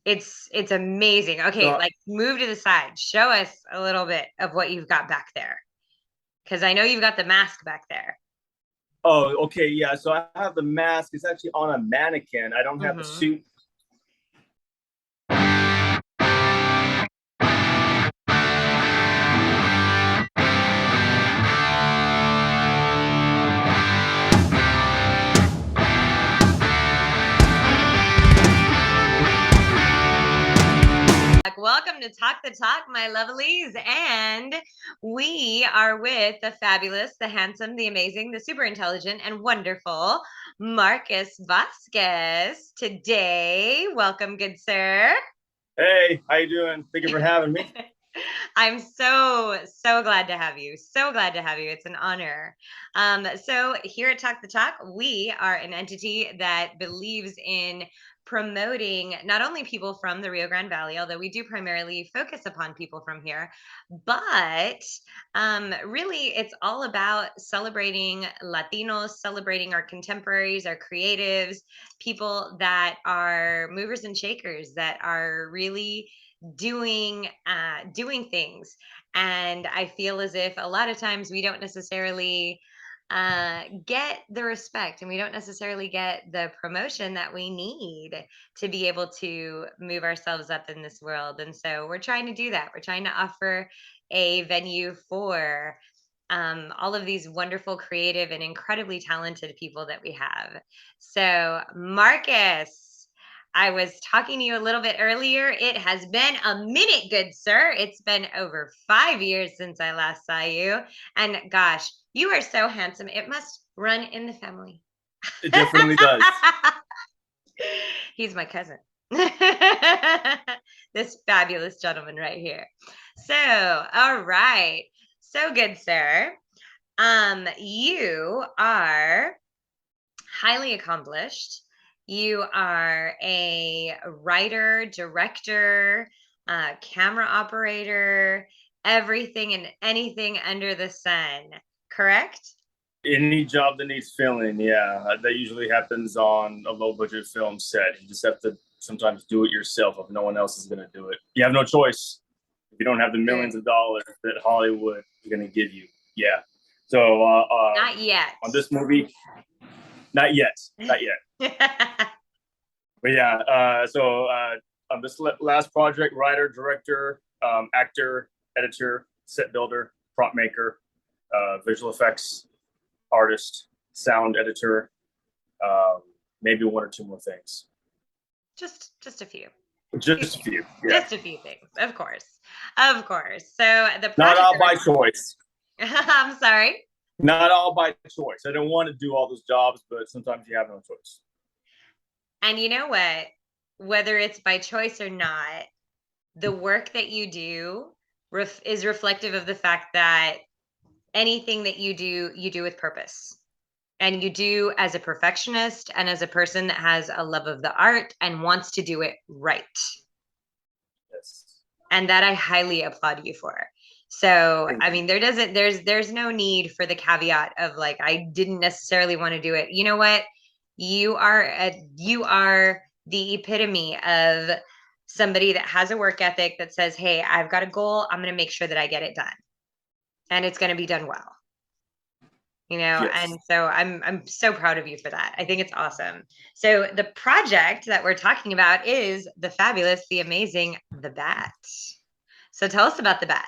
It's amazing. Okay, So, like move to the side. Show us a little bit of what you've got back there. Because I know you've got the mask back there. oh, okay, yeah. So I have the mask. It's actually on a mannequin. I don't have the Hmm. suit. Welcome to Talk the Talk, my lovelies. And we are with the fabulous, the handsome, the amazing, the super intelligent, and wonderful Marcus Vasquez today. Welcome, good sir. Hey, how you doing? Thank you for having me. I'm so glad to have you. So glad to have you. It's an honor. So here at Talk the Talk, we are an entity that believes in promoting not only people from the Rio Grande Valley, although we do primarily focus upon people from here, but really it's all about celebrating Latinos, celebrating our contemporaries, our creatives, people that are movers and shakers, that are really doing things. And I feel as if a lot of times we don't necessarily get the respect, and we don't necessarily get the promotion that we need to be able to move ourselves up in this world. And so we're trying to do that. We're trying to offer a venue for all of these wonderful, creative, and incredibly talented people that we have. So, Marcus, I was talking to you a little bit earlier. It has been a minute, good sir. It's been over 5 years since I last saw you. And gosh, you are so handsome. It must run in the family. It definitely does. He's my cousin. This fabulous gentleman right here. So, all right. So good, sir. You are highly accomplished. You are a writer, director, camera operator, everything and anything under the sun, correct? Any job that needs filling, yeah, that usually happens on a low budget film set. You just have to sometimes do it yourself if no one else is going to do it. You have no choice if you don't have the millions True. of dollars that Hollywood is going to give you. Yeah. So Not yet. on this movie, not yet, not yet. But yeah, on this last project, writer, director, actor, editor, set builder, prop maker, visual effects artist, sound editor, um, maybe one or two more things. Just a few. Few Just a things. few, yeah. Just a few things, of course. Of course. So the Not project all that we're by choice. I'm sorry. Not all by choice. I don't want to do all those jobs, but sometimes you have no choice. And you know what? Whether it's by choice or not, the work that you do is reflective of the fact that anything that you do with purpose. And you do as a perfectionist and as a person that has a love of the art and wants to do it right. Yes. And that I highly applaud you for. So, I mean, there's no need for the caveat of like I didn't necessarily want to do it. You know what? You are the epitome of somebody that has a work ethic that says, "Hey, I've got a goal. I'm going to make sure that I get it done, and it's going to be done well." Yes. And so I'm so proud of you for that. I think it's awesome. So the project that we're talking about is the fabulous, the amazing, the Bat. So tell us about the Bat.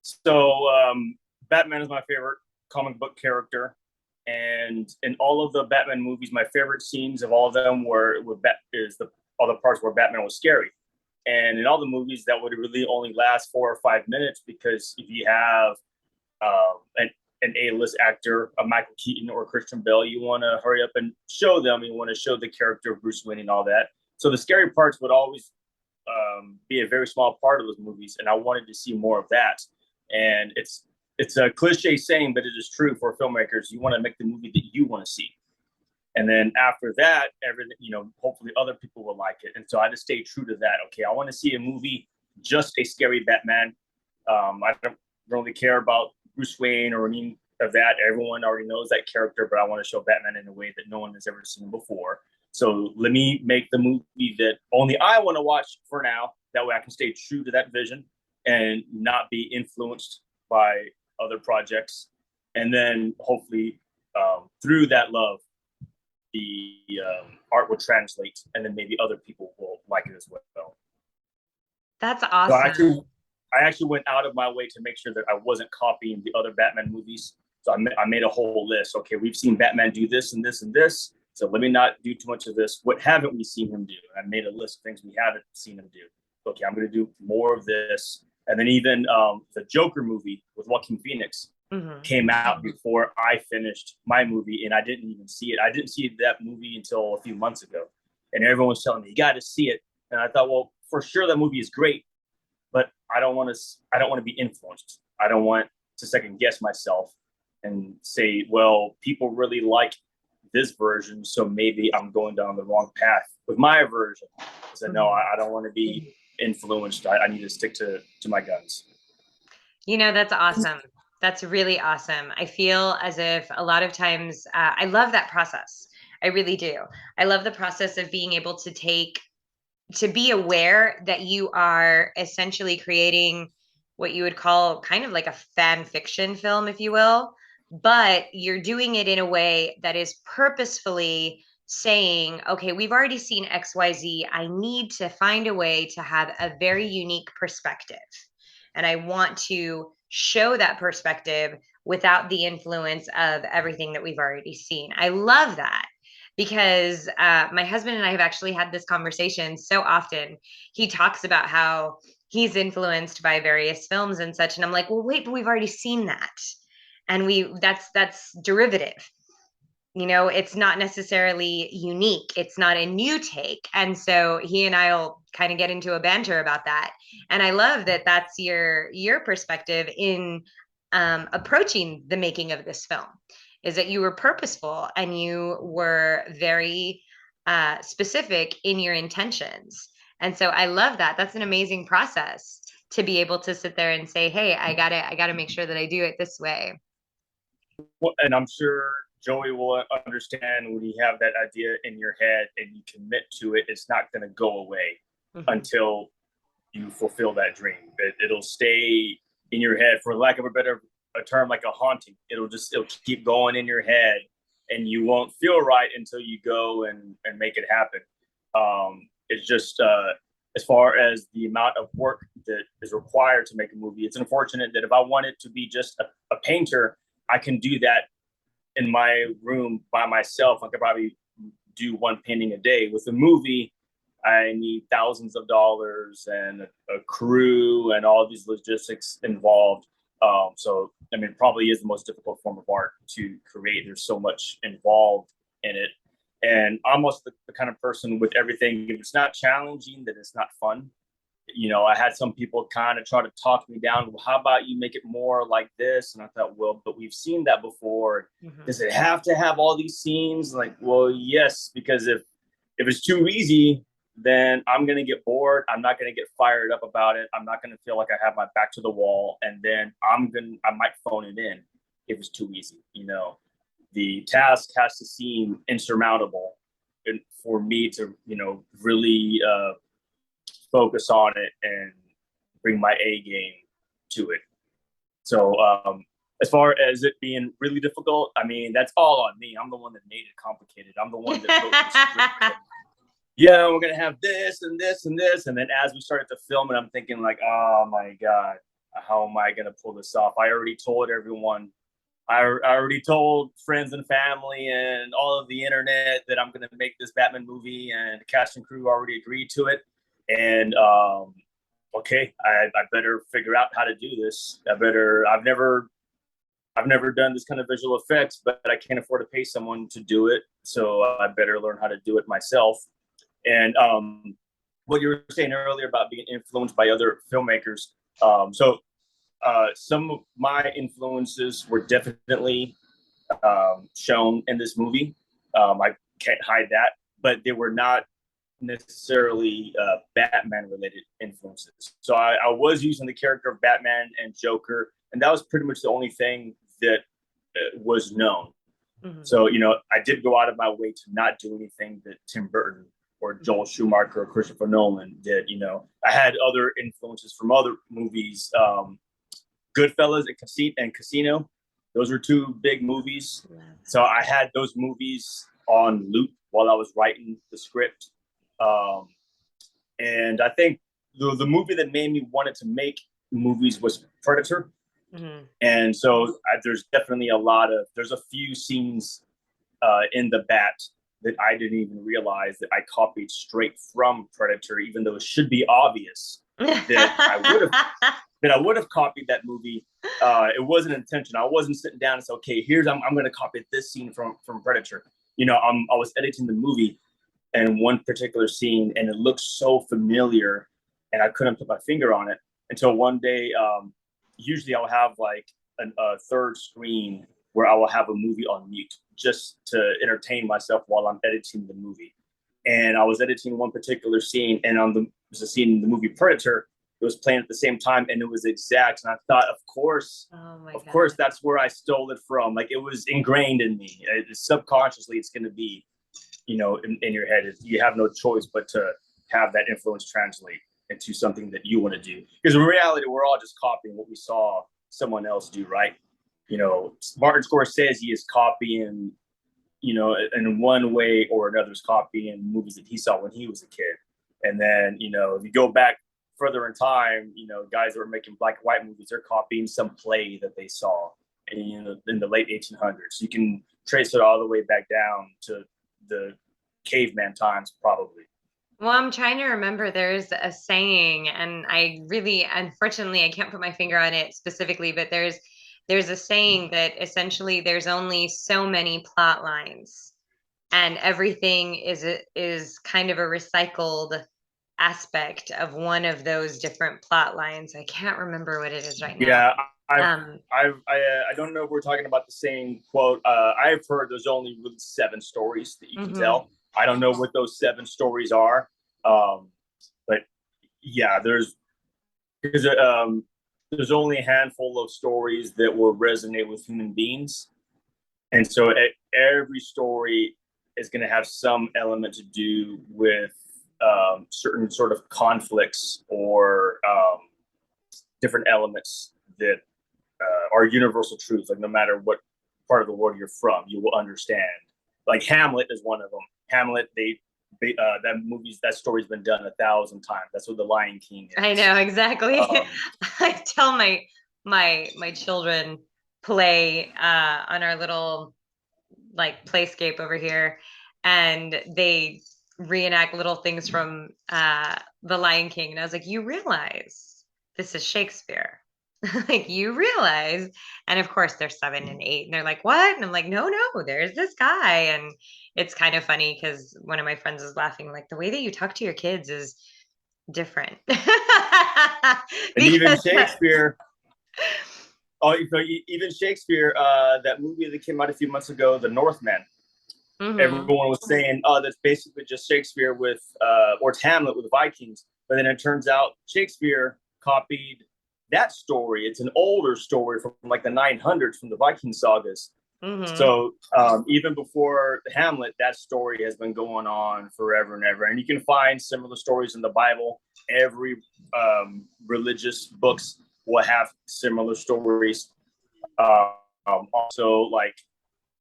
So Batman is my favorite comic book character, and in all of the Batman movies, my favorite scenes of all of them were all the parts where Batman was scary. And in all the movies, that would really only last 4 or 5 minutes because if you have an A-list actor, a Michael Keaton or Christian Bale, you want to hurry up and show them. You want to show the character of Bruce Wayne and all that. So the scary parts would always be a very small part of those movies, and I wanted to see more of that. And it's a cliche saying, but it is true for filmmakers. You want to make the movie that you want to see, and then after that, everything hopefully other people will like it. And so I just stay true to that. Okay, I want to see a movie just a scary Batman. I don't really care about Bruce Wayne or any of that. Everyone already knows that character, but I want to show Batman in a way that no one has ever seen before. So let me make the movie that only I want to watch for now. That way I can stay true to that vision and not be influenced by other projects. And then hopefully through that love, the art will translate, and then maybe other people will like it as well. That's So awesome. I actually went out of my way to make sure that I wasn't copying the other Batman movies. So I made a whole list. Okay, we've seen Batman do this and this and this. So let me not do too much of this. What haven't we seen him do? And I made a list of things we haven't seen him do. Okay, I'm going to do more of this. And then even the Joker movie with Joaquin Phoenix Hmm. came out before I finished my movie, and I didn't even see it. I didn't see that movie until a few months ago, and everyone was telling me you got to see it. And I thought, well, for sure that movie is great, but I don't want to. I don't want to be influenced. I don't want to second guess myself and say, well, people really like this version, so maybe I'm going down the wrong path with my version. I said, no, Hmm. I don't want to be influenced. I need to stick to my guns. That's awesome. That's really awesome. I feel as if a lot of times I love that process. I really do. I love the process of being able to be aware that you are essentially creating what you would call kind of like a fan fiction film, if you will, but you're doing it in a way that is purposefully saying, okay, we've already seen XYZ. I need to find a way to have a very unique perspective. And I want to show that perspective without the influence of everything that we've already seen. I love that because my husband and I have actually had this conversation so often. He talks about how he's influenced by various films and such, and I'm like, well, wait, but we've already seen that, and that's derivative. It's not necessarily unique. It's not a new take. And so he and I'll kind of get into a banter about that. And I love that that's your perspective in approaching the making of this film, is that you were purposeful and you were very specific in your intentions. And so I love that. That's an amazing process to be able to sit there and say, hey, I gotta make sure that I do it this way. Well, and I'm sure Joey will understand when you have that idea in your head and you commit to it, it's not going to go away Mhm. until you fulfill that dream. It'll stay in your head, for lack of a better a term, like a haunting. It'll keep going in your head, and you won't feel right until you go and make it happen. It's just as far as the amount of work that is required to make a movie. It's unfortunate that if I wanted to be just a painter, I can do that in my room by myself. I could probably do one painting a day. With a movie, I need thousands of dollars and a crew and all these logistics involved. So, I mean, it probably is the most difficult form of art to create. There's so much involved in it. And I'm almost the kind of person with everything, if it's not challenging, then it's not fun. I had some people kind of try to talk me down. Well, how about you make it more like this? And I thought, well, but we've seen that before. Mhm. Does it have to have all these scenes? Like, well, yes, because if it's too easy, then I'm gonna get bored. I'm not gonna get fired up about it. I'm not gonna feel like I have my back to the wall, and then I might phone it in if it's too easy. The task has to seem insurmountable, and for me to really focus on it and bring my A game to it. So as far as it being really difficult, I mean, that's all on me. I'm the one that made it complicated. I'm the one that wrote the script. And, yeah, we're gonna have this and this and this, and then as we started to film it, I'm thinking like, oh my god, how am I gonna pull this off? I already told everyone. I already told friends and family and all of the internet that I'm gonna make this Batman movie, and the cast and crew already agreed to it. And okay, I better figure out how to do this. I've never done this kind of visual effects, but I can't afford to pay someone to do it. So I better learn how to do it myself. And what you were saying earlier about being influenced by other filmmakers. Some of my influences were definitely shown in this movie. I can't hide that, but they were not necessarily Batman related influences. So I was using the character of Batman and Joker, and that was pretty much the only thing that was known. Mhm. So, I did go out of my way to not do anything that Tim Burton or Joel Schumacher or Christopher Nolan did. I had other influences from other movies. Goodfellas and Casino. Those were two big movies. So I had those movies on loop while I was writing the script. Um, and I think the movie that made me wanted to make movies was Predator. Mhm. And so there's definitely there's a few scenes in the Bat that I didn't even realize that I copied straight from Predator, even though it should be obvious that I would have copied that movie. It wasn't intentional. I wasn't sitting down and say, okay, I'm going to copy this scene from Predator. I was editing the movie and one particular scene, and it looked so familiar, and I couldn't put my finger on it until one day. Usually, I'll have like a third screen where I will have a movie on mute just to entertain myself while I'm editing the movie. And I was editing one particular scene, and there's a scene in the movie Predator. It was playing at the same time, and it was exact. And I thought, Oh my of God. course, that's where I stole it from. Like, it was ingrained in me. Subconsciously, it's going to be, in your head. You have no choice but to have that influence translate into something that you want to do. Because in reality, we're all just copying what we saw someone else do, right? Martin Scorsese is copying, in one way or another, is copying movies that he saw when he was a kid. And then, if you go back further in time, guys that were making black and white movies, they're copying some play that they saw in the late 1800s. You can trace it all the way back down to the caveman times, probably. Well, I'm trying to remember. There's a saying, and unfortunately, I can't put my finger on it specifically, but there's a saying that essentially there's only so many plot lines, and everything is kind of a recycled aspect of one of those different plot lines. I can't remember what it is right now. Yeah, I've, Um, I don't know if we're talking about the same quote. I've heard there's only really 7 stories that you can mhm. tell. I don't know what those 7 stories are, um, but yeah, because there's only a handful of stories that will resonate with human beings, and so every story is going to have some element to do with certain sort of conflicts or different elements that are universal truths. Like, no matter what part of the world you're from, you will understand. Like, Hamlet is one of them. Hamlet, that story's been done 1,000 times. That's what the Lion King I is. know exactly. Um, I tell my children play on our little like playscape over here, and they reenact little things from the Lion King, and I was like, you realize this is Shakespeare. Like, you realize. And of course they're 7 and 8, and they're like, what? And I'm like, no, no, there's this guy. And it's kind of funny because one of my friends was laughing, like, the way that you talk to your kids is different. and even Because Shakespeare, even Shakespeare, that movie that came out a few months ago, The Northman. mhm. Everyone was saying, "Oh, that's basically just Shakespeare with, or it's Hamlet with Vikings." But then it turns out Shakespeare copied that story. It's an older story from like the 900s from the Viking sagas. Mhm. So even before Hamlet, that story has been going on forever and ever. And you can find similar stories in the Bible. Every religious books will have similar stories. Also, like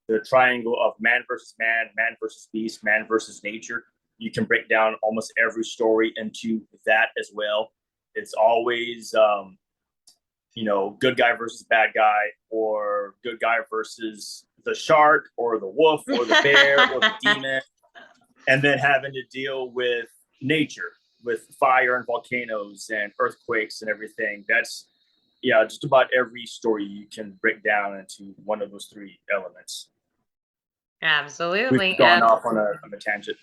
the triangle of man versus man, man versus beast, man versus nature. You can break down almost every story into that as well. It's always, good guy versus bad guy, or good guy versus the shark, or the wolf, or the bear, or the demon, and then having to deal with nature, with fire and volcanoes and earthquakes and everything. That's, yeah, just about every story you can break down into one of those 3 elements. We've Absolutely. gone off on a tangent.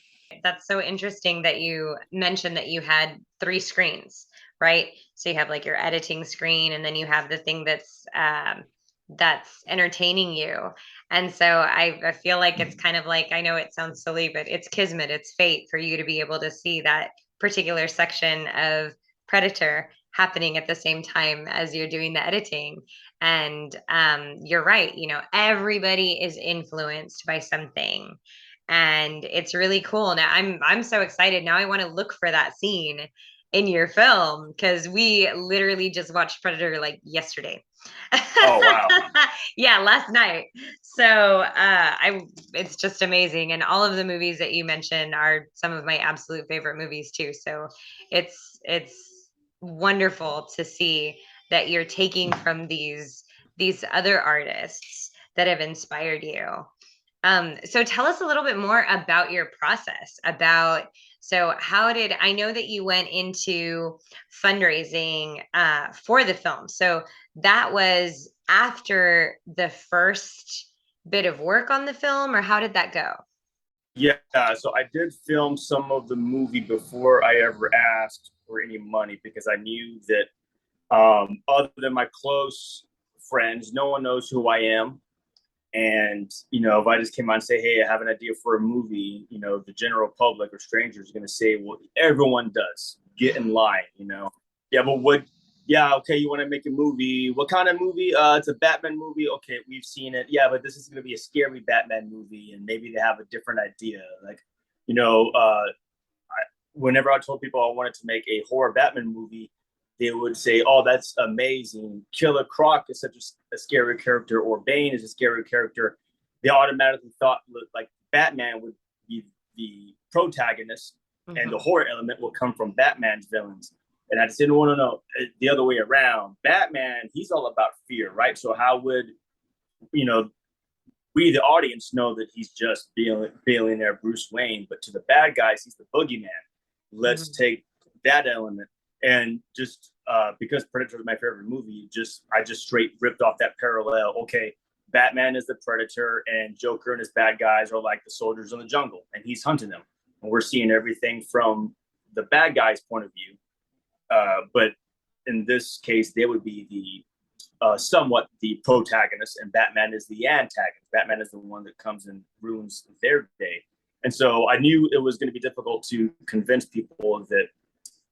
That's so interesting that you mentioned that you had 3 screens, right? So you have like your editing screen, and then you have the thing that's entertaining you. And so I feel like it's kind of like, I know it sounds silly, but it's kismet, it's fate for you to be able to see that particular section of Predator. happening at the same time as you're doing the editing. And you're right, everybody is influenced by something. And it's really cool. Now I'm so excited. Now I want to look for that scene in your film because we literally just watched Predator like yesterday. Oh wow. Yeah, last night. So I it's just amazing. And all of the movies that you mentioned are some of my absolute favorite movies too. So it's wonderful to see that you're taking from these other artists that have inspired you. So tell us a little bit more about your process, so how did I know that you went into fundraising for the film? So that was after the first bit of work on the film, or how did that go? Yeah, so I did film some of the movie before I ever asked for any money because I knew that other than my close friends, no one knows who I am. And, if I just came out and say, hey, I have an idea for a movie, the general public or strangers are going to say, well, everyone does. Get in line. Yeah, but yeah, okay, you want to make a movie. What kind of movie? It's a Batman movie. Okay, we've seen it. Yeah, but this is going to be a scary Batman movie. And maybe they have a different idea. Like, you know, uh, whenever I told people I wanted to make a horror Batman movie, they would say, "Oh, that's amazing! Killer Croc is such a scary character, or Bane is a scary character." They automatically thought like Batman would be the protagonist, and the Mhm. horror element will come from Batman's villains. And I said, no, the other way around. Batman, he's all about fear, right? So how would you know we, the audience, know that he's just billionaire Bruce Wayne, but to the bad guys, he's the boogeyman. Let's Mhm. take that element and just because Predator is my favorite movie, I just straight ripped off that parallel. Okay, Batman is the predator, and Joker and his bad guys are like the soldiers in the jungle, and he's hunting them. And we're seeing everything from the bad guy's point of view, but in this case, they would be the somewhat the protagonist, and Batman is the antagonist. Batman is the one that comes and ruins their day. And so I knew it was going to be difficult to convince people that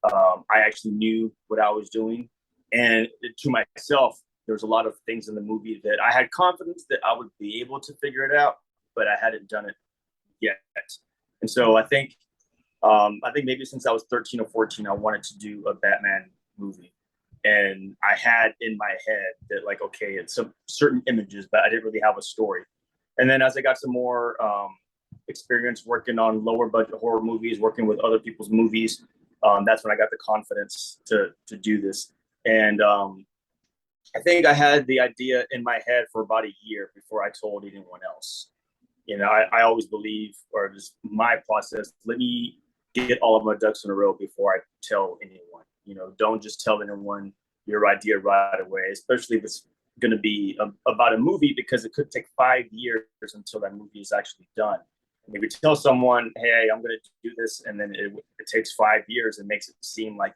I actually knew what I was doing. And to myself, there was a lot of things in the movie that I had confidence that I would be able to figure it out, but I hadn't done it yet. And so I think maybe since I was 13 or 14, I wanted to do a Batman movie. And I had in my head that, like, okay, it's some certain images, but I didn't really have a story. And then as I got some more experience working on lower budget horror movies, working with other people's movies, that's when I got the confidence to do this. And I think I had the idea in my head for about a year before I told anyone else. I always believe, or just my process, let me get all of my ducks in a row before I tell anyone. Don't just tell anyone your idea right away, especially if it's going to be about a movie, because it could take 5 years until that movie is actually done. And if you tell someone, hey, I'm going to do this, and then it takes 5 years, it makes it seem like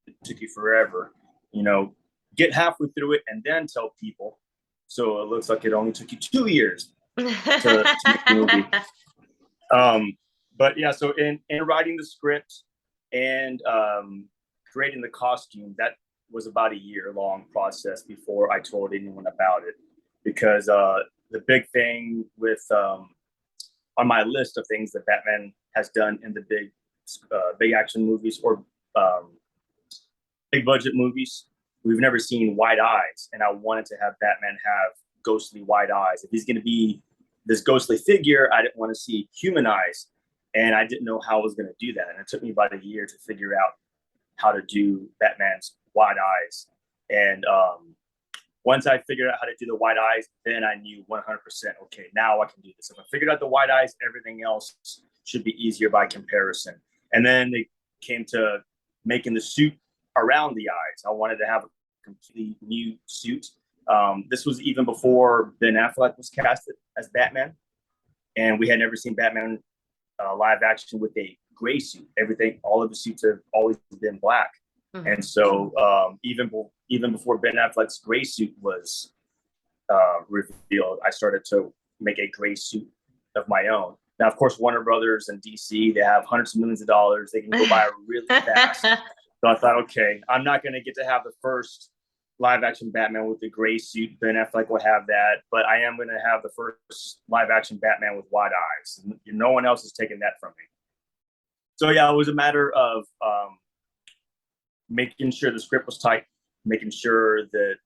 it took you forever. Get halfway through it and then tell people. So it looks like it only took you 2 years to make the movie. Um, but yeah, so in writing the script and creating the costume, that was about a year long process before I told anyone about it. Because the big thing with on my list of things that Batman has done in the big action movies or um, big budget movies, we've never seen white eyes, and I wanted to have Batman have ghostly white eyes. If he's going to be this ghostly figure, I didn't want to see human eyes, and I didn't know how I was going to do that. And it took me about a year to figure out how to do Batman's white eyes. And once I figured out how to do the white eyes, then I knew 100%. Okay, now I can do this. If I figured out the white eyes, everything else should be easier by comparison. And then it came to making the suit around the eyes. I wanted to have a completely new suit. This was even before Ben Affleck was casted as Batman, and we had never seen Batman live action with a gray suit. All of the suits have always been black, and Mhm. so even before Ben Affleck's gray suit was revealed, I started to make a gray suit of my own. Now, of course, Warner Brothers and DC, they have hundreds of millions of dollars. They can go buy really fast. So I thought, okay, I'm not going to get to have the first live action Batman with the gray suit. Ben Affleck will have that, but I am going to have the first live action Batman with wide eyes. No one else is taking that from me. So yeah, it was a matter of making sure the script was tight, making sure that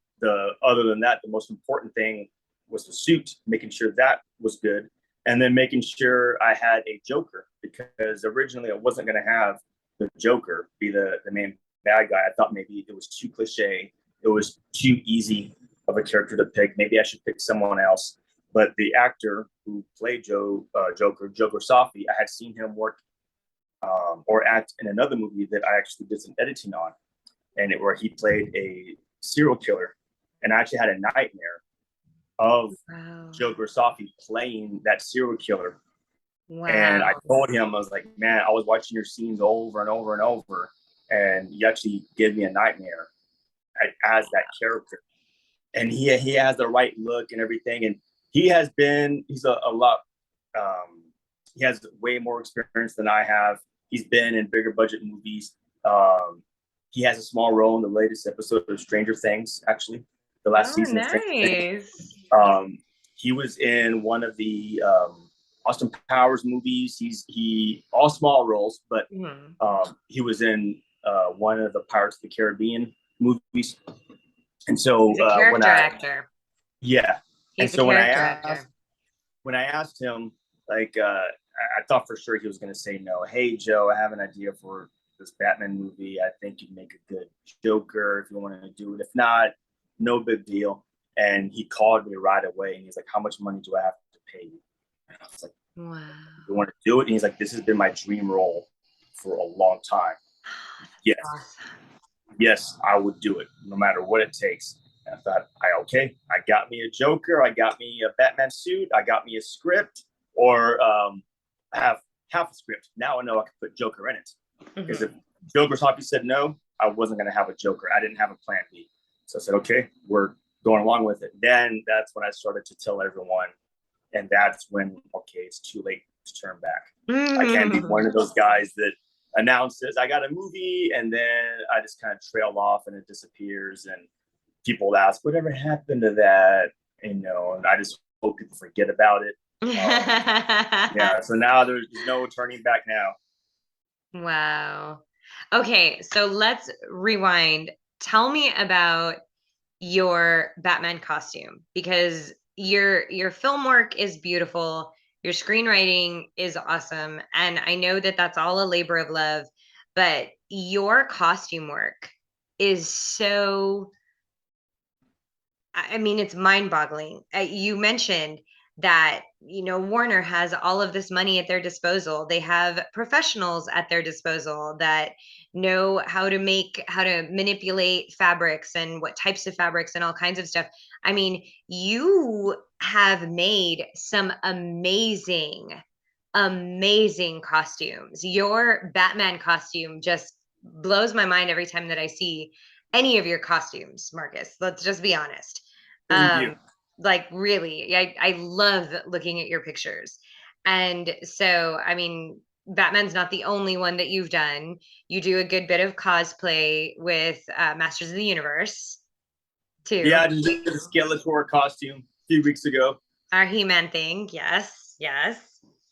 other than that, the most important thing was the suit, making sure that was good, and then making sure I had a Joker, because originally I wasn't going to have the Joker be the main bad guy. I thought maybe it was too cliche, it was too easy of a character to pick. Maybe I should pick someone else. But the actor who played Joe Grassafi, I had seen him work or act in another movie that I actually did some editing on, where he played a serial killer, and I actually had a nightmare of Wow. Joe Grassafi playing that serial killer. And I Wow. told him, I was like, man, I was watching your scenes over and over and over, and you actually give me a nightmare as that character. And he has the right look and everything, and he's a lot. He has way more experience than I have. He's been in bigger budget movies. He has a small role in the latest episode of Stranger Things, actually, the last Oh, season of Stranger Things. nice. He was in one of the Austin Powers movies. He all small roles, but Mhm. he was in one of the Pirates of the Caribbean movies. And so He's a character actor. yeah, and He's a so character actor. when I asked him, like, I thought for sure he was going to say no. Hey, Joe, I have an idea for this Batman movie. I think you'd make a good Joker if you want to do it. If not, no big deal. And he called me right away, and he's like, "How much money do I have to pay you?" And I was like, Wow. "You want to do it?" And he's like, "This has been my dream role for a long time. Yes, That's awesome. yes, I would do it, no matter what it takes." And I thought, okay, I got me a Joker, I got me a Batman suit, I got me a script, or I have half a script. Now I know I can put Joker in it. Because if Mhm. Joker's Hoppy said no, I wasn't going to have a Joker. I didn't have a plan B. So I said, okay, we're going along with it. Then that's when I started to tell everyone. And that's when, okay, it's too late to turn back. I can't be one of those guys that announces I got a movie and then I just kind of trail off and it disappears. And people ask, whatever happened to that? And I just hope people forget about it. Yeah, so now there's no turning back now. Wow. Okay, so let's rewind. Tell me about your Batman costume, because your film work is beautiful, your screenwriting is awesome, and I know that that's all a labor of love, but your costume work is so, I mean, it's mind-boggling. You mentioned that, Warner has all of this money at their disposal. They have professionals at their disposal that know how to manipulate fabrics and what types of fabrics and all kinds of stuff. I mean, you have made some amazing, amazing costumes. Your Batman costume just blows my mind every time that I see any of your costumes, Marcus. Let's just be honest. Thank you. Um, like really, I love looking at your pictures. And so, I mean, Batman's not the only one that you've done. You do a good bit of cosplay with Masters of the Universe too. Yeah, I just did a Skeletor costume a few weeks ago. Our He-Man thing. Yes, yes,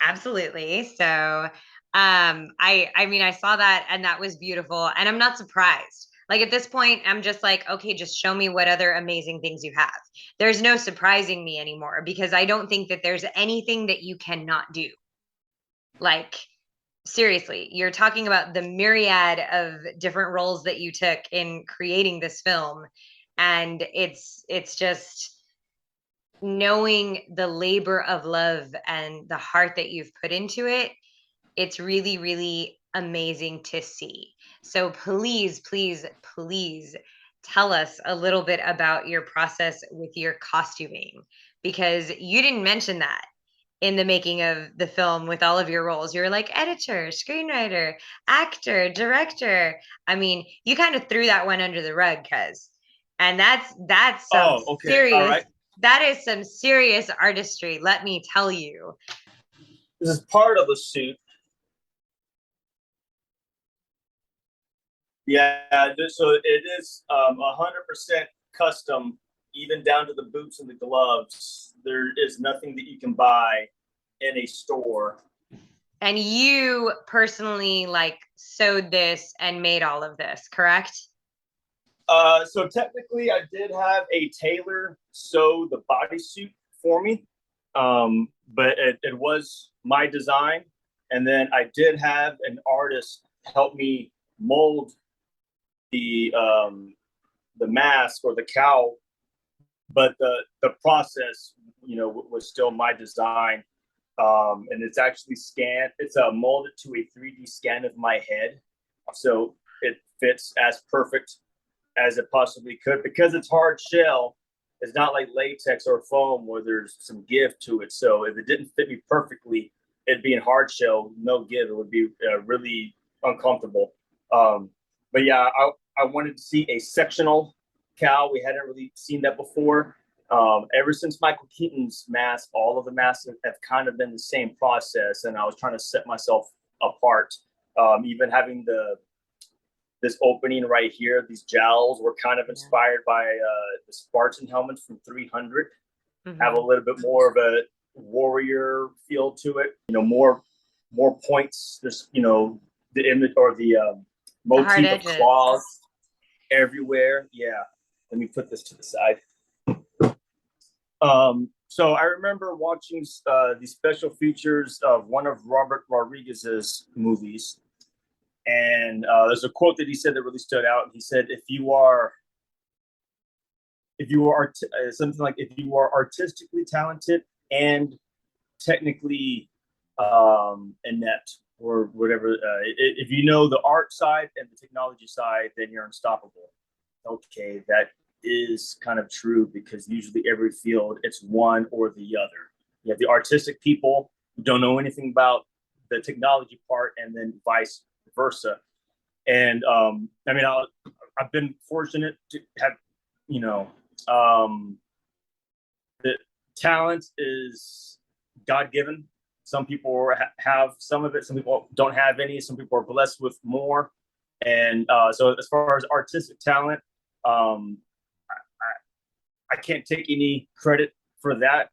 absolutely. So, I mean, I saw that and that was beautiful. And I'm not surprised. Like at this point, I'm just like, okay, just show me what other amazing things you have. There's no surprising me anymore because I don't think that there's anything that you cannot do. Like, seriously, you're talking about the myriad of different roles that you took in creating this film. And it's just knowing the labor of love and the heart that you've put into it, it's really, really amazing to see. So please, please, please tell us a little bit about your process with your costuming, because you didn't mention that in the making of the film with all of your roles. You're like editor, screenwriter, actor, director. I mean, you kind of threw that one under the rug, cuz. And that's some Oh, okay. All serious, right. that is some serious artistry, let me tell you. This is part of the suit. Yeah, so it is 100% custom, even down to the boots and the gloves. There is nothing that you can buy in a store. And you personally like sewed this and made all of this, correct? So technically, I did have a tailor sew the bodysuit for me, but it was my design, and then I did have an artist help me mold the um, the mask or the cowl, but the process, was still my design. And it's actually scanned. It's molded to a 3D scan of my head, so it fits as perfect as it possibly could because it's hard shell. It's not like latex or foam where there's some give to it. So if it didn't fit me perfectly, it'd be in hard shell, no give. It would be really uncomfortable. Um, but yeah, I wanted to see a sectional cow. We hadn't really seen that before. Ever since Michael Keaton's mask, all of the masks have kind of been the same process, and I was trying to set myself apart. Even having this opening right here, these jowls were kind of Yeah. inspired by the Spartan helmets from 300. Have a Hmm. little bit more of a warrior feel to it. More points. There's the image or the The hard motif of edges. claws everywhere. Yeah. Let me put this to the side. So I remember watching these special features of one of Robert Rodriguez's movies, and there's a quote that he said that really stood out. He said, something like, if you are artistically talented and technically inept or whatever, if you know the art side and the technology side, then you're unstoppable. Okay, that is kind of true because usually every field it's one or the other. You have the artistic people who don't know anything about the technology part, and then vice versa. And I mean, I've been fortunate to have, you know, um, the talent is God given. Some people have some of it, some people don't have any, some people are blessed with more. And so, as far as artistic talent, um, I can't take any credit for that.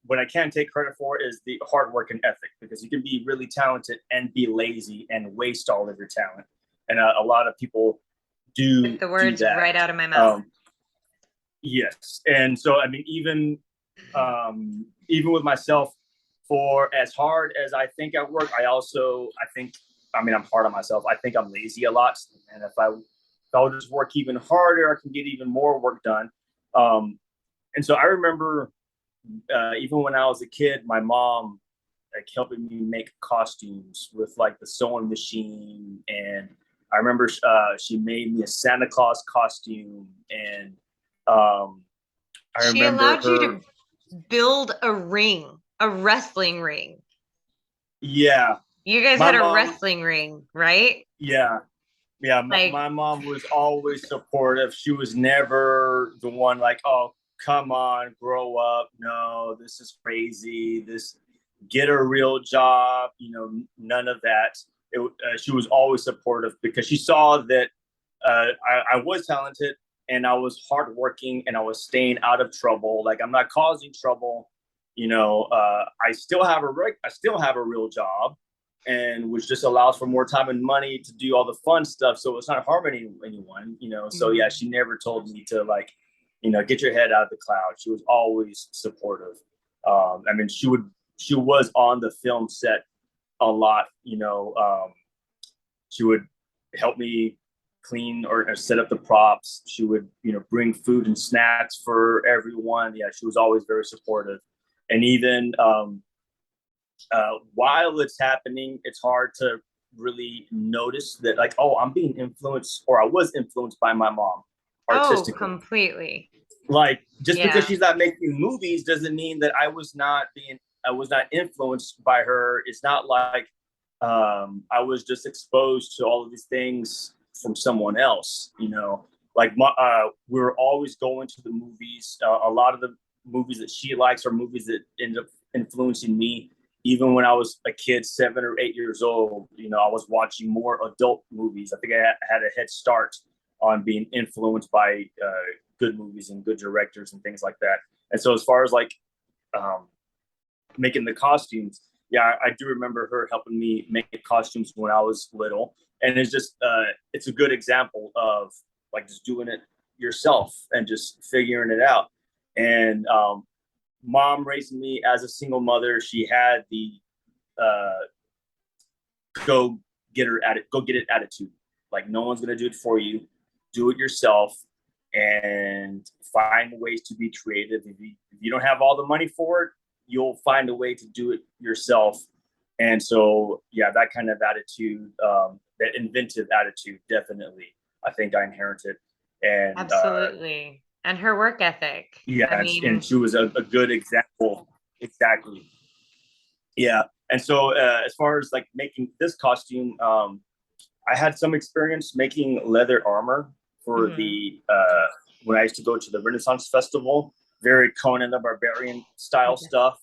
What I can take credit for is the hard work and ethic, because you can be really talented and be lazy and waste all of your talent. And a lot of people Took the do words that. right out of my mouth. Yes, and so I mean, even with myself, for as hard as I think I work, I think, I mean, I'm hard on myself. I think I'm lazy a lot, and if I'll just work even harder, I can get even more work done. Um, and so I remember, even when I was a kid, my mom like helping me make costumes with like the sewing machine, and I remember she made me a Santa Claus costume, and um, I She remember allowed you her. to build a ring, a wrestling ring. Yeah, You guys my had a mom. wrestling ring, right? Yeah, yeah. Like, My mom was always supportive. She was never the one like, "Oh, come on, grow up. No, this is crazy. This get a real job." None of that. She was always supportive because she saw that I was talented and I was hardworking and I was staying out of trouble. Like, I'm not causing trouble. I still have a real job, and which just allows for more time and money to do all the fun stuff. So it's not harming anyone. So yeah, mhm. she never told me to, like, get your head out of the cloud. She was always supportive. I mean, she was on the film set a lot. She would help me clean or set up the props. She would, bring food and snacks for everyone. Yeah, she was always very supportive. And even while it's happening, it's hard to really notice that, like, oh, I'm being influenced, or I was influenced by my mom Oh, artistically. completely. Like, just because Yeah. she's not making movies doesn't mean that I was not influenced by her. It's not like I was just exposed to all of these things from someone else. Like, we were always going to the movies. A lot of the movies that she likes are movies that end up influencing me even when I was a kid, 7 or 8 years old, I was watching more adult movies. I think I had a head start on being influenced by good movies and good directors and things like that. And so as far as like um, making the costumes, yeah, I do remember her helping me make costumes when I was little. And it's just, it's a good example of like just doing it yourself and just figuring it out. And mom raising me as a single mother, she had the uh, go get it attitude. Like no one's gonna do it for you. Do it yourself and find ways to be creative. If you don't have all the money for it, you'll find a way to do it yourself. And so, yeah, that kind of attitude, that inventive attitude, definitely, I think I inherited. And Absolutely. And her work ethic. yeah, I and mean, she was a good example. Exactly. Yeah. And so, as far as like making this costume, I had some experience making leather armor for mhm. the when I used to go to the Renaissance Festival, very Conan the Barbarian style stuff.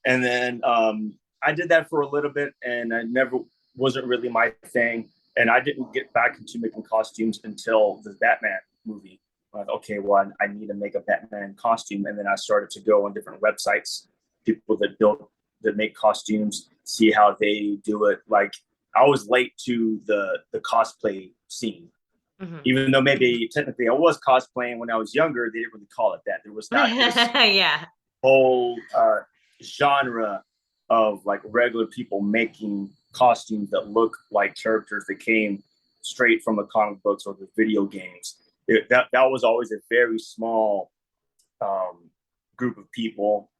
And then I did that for a little bit, and I never wasn't really my thing. And I didn't get back into making costumes until the Batman movie. I thought, okay, well, I need to make a Batman costume, and then I started to go on different websites, people that make costumes, see how they do it. Like I was late to the cosplay scene, Mhm. even though maybe technically I was cosplaying when I was younger. They didn't really call it that. There was not this Yeah. whole genre of like regular people making costumes that look like characters that came straight from the comic books or the video games. That was always a very small um, group of people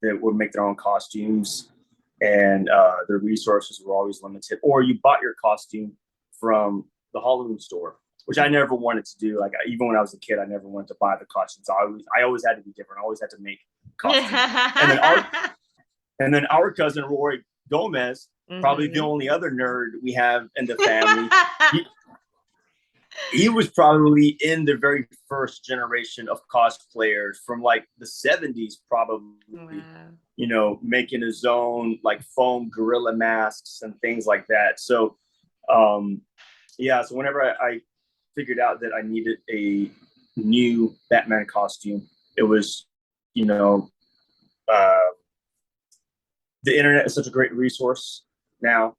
that would make their own costumes, and their resources were always limited. Or you bought your costume from the Halloween store, which I never wanted to do. Like even when I was a kid, I never wanted to buy the costumes. I always had to be different. I always had to make costumes. And then our cousin Roy Gomez, probably the Mhm. only other nerd we have in the family. He was probably in the very first generation of cosplayers from like the 70s, probably, Wow. making his own like foam gorilla masks and things like that. So, um, yeah, so whenever I figured out that I needed a new Batman costume, it was, you know, uh, the internet is such a great resource now.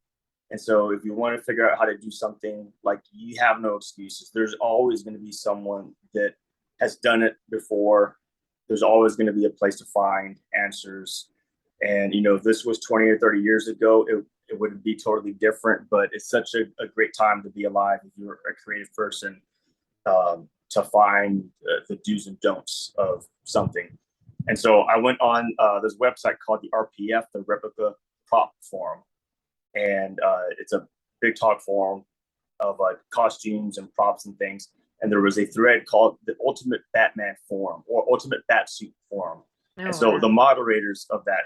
And so if you want to figure out how to do something, like you have no excuses. There's always going to be someone that has done it before. There's always going to be a place to find answers. And if this was 20 or 30 years ago, it would be totally different. But it's such a great time to be alive if you're a creative person, to find the do's and don'ts of something. And so I went on this website called the RPF, the Replica Prop Forum, and it's a big talk forum of costumes and props and things. And there was a thread called the Ultimate Batman Forum or Ultimate Batsuit Forum. Oh, And so the wow. moderators of that,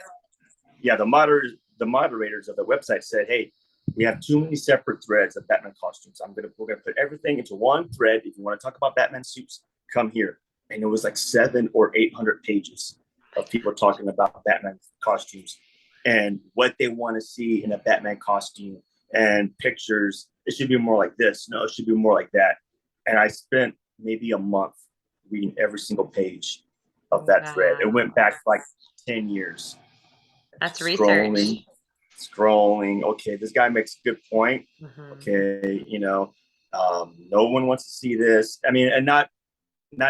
yeah, the moderators of the website said, "Hey, we have too many separate threads of Batman costumes. We're gonna put everything into one thread. If you want to talk about Batman suits, come here." And it was like 700 or 800 pages of people talking about Batman costumes and what they want to see in a Batman costume and pictures. It should be more like this. No, it should be more like that. And I spent maybe a month reading every single page of that thread. It went Wow. back like 10 years. That's Just research. scrolling. Okay, this guy makes a good point. Mhm. Okay, no one wants to see this. I mean, and not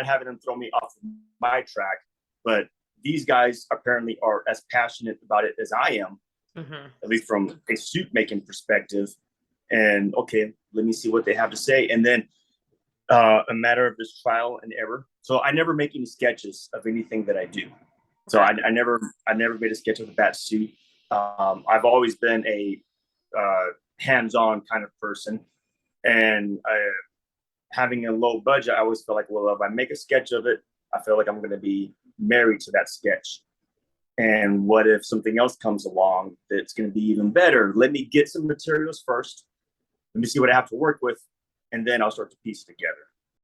having them throw me off my track, but these guys apparently are as passionate about it as I am, Mhm. at least from a suit making perspective. And okay, let me see what they have to say. And then a matter of just trial and error. So I never make any sketches of anything that I do. So Okay. I never made a sketch of a bat suit. I've always been a uh, hands-on kind of person, and having a low budget, I always feel like, well, if I make a sketch of it, I feel like I'm going to be married to that sketch. And what if something else comes along that's going to be even better? Let me get some materials first. Let me see what I have to work with, and then I'll start to piece it together.